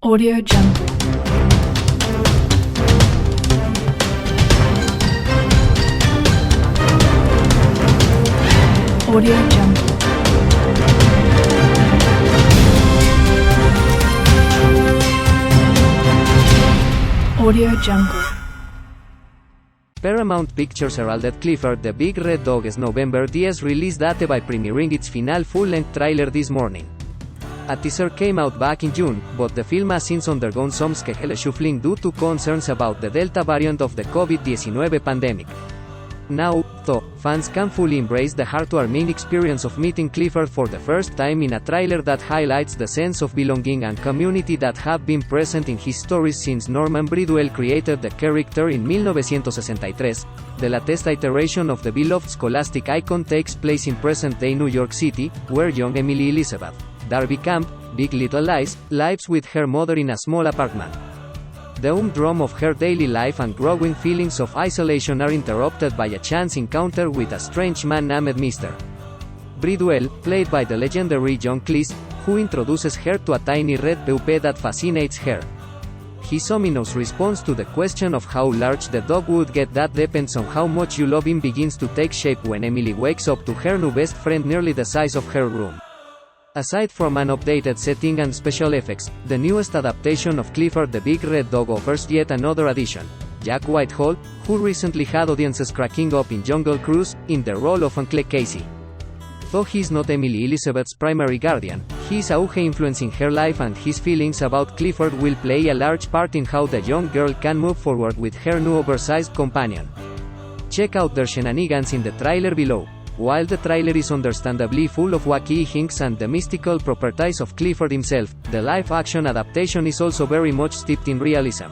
Audio Jungle. Audio Jungle. Audio Jungle. Paramount Pictures heralded Clifford the Big Red Dog's November 10 release date by premiering its final full-length trailer this morning. A teaser came out back in June, but the film has since undergone some schedule shuffling due to concerns about the Delta variant of the COVID-19 pandemic. Now, though, fans can fully embrace the heartwarming experience of meeting Clifford for the first time in a trailer that highlights the sense of belonging and community that have been present in his stories since Norman Bridwell created the character in 1963. The latest iteration of the beloved scholastic icon takes place in present-day New York City, where young Emily Elizabeth, Darby Camp, Big Little Lies, lives with her mother in a small apartment. The humdrum of her daily life and growing feelings of isolation are interrupted by a chance encounter with a strange man named Mr. Bridwell, played by the legendary John Cleese, who introduces her to a tiny red puppy that fascinates her. His ominous response to the question of how large the dog would get that depends on how much you love him begins to take shape when Emily wakes up to her new best friend nearly the size of her room. Aside from an updated setting and special effects, the newest adaptation of Clifford the Big Red Dog offers yet another addition: Jack Whitehall, who recently had audiences cracking up in Jungle Cruise, in the role of Uncle Casey. Though he's not Emily Elizabeth's primary guardian, his auge influencing her life and his feelings about Clifford will play a large part in how the young girl can move forward with her new oversized companion. Check out their shenanigans in the trailer below. While the trailer is understandably full of wacky hints and the mystical properties of Clifford himself, the live-action adaptation is also very much steeped in realism.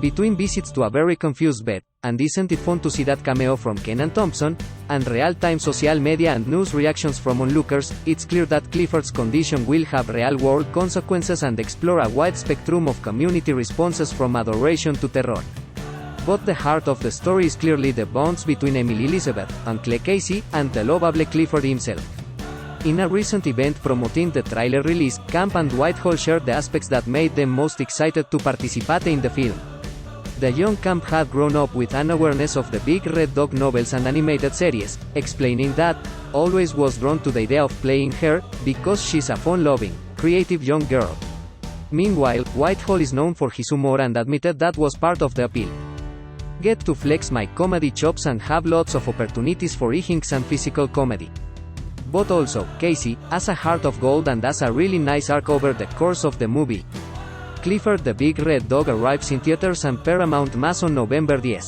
Between visits to a very confused vet, and isn't it fun to see that cameo from Kenan Thompson, and real-time social media and news reactions from onlookers, it's clear that Clifford's condition will have real-world consequences and explore a wide spectrum of community responses from adoration to terror. But the heart of the story is clearly the bonds between Emily Elizabeth, Uncle Casey, and the lovable Clifford himself. In a recent event promoting the trailer release, Camp and Whitehall shared the aspects that made them most excited to participate in the film. The young Camp had grown up with an awareness of the Big Red Dog novels and animated series, explaining that, always was drawn to the idea of playing her, because she's a fun-loving, creative young girl. Meanwhile, Whitehall is known for his humor and admitted that was part of the appeal. Get to flex my comedy chops and have lots of opportunities for e-hinks and physical comedy. But also, Casey has a heart of gold and has a really nice arc over the course of the movie. Clifford the Big Red Dog arrives in theaters and Paramount Mass on November 10.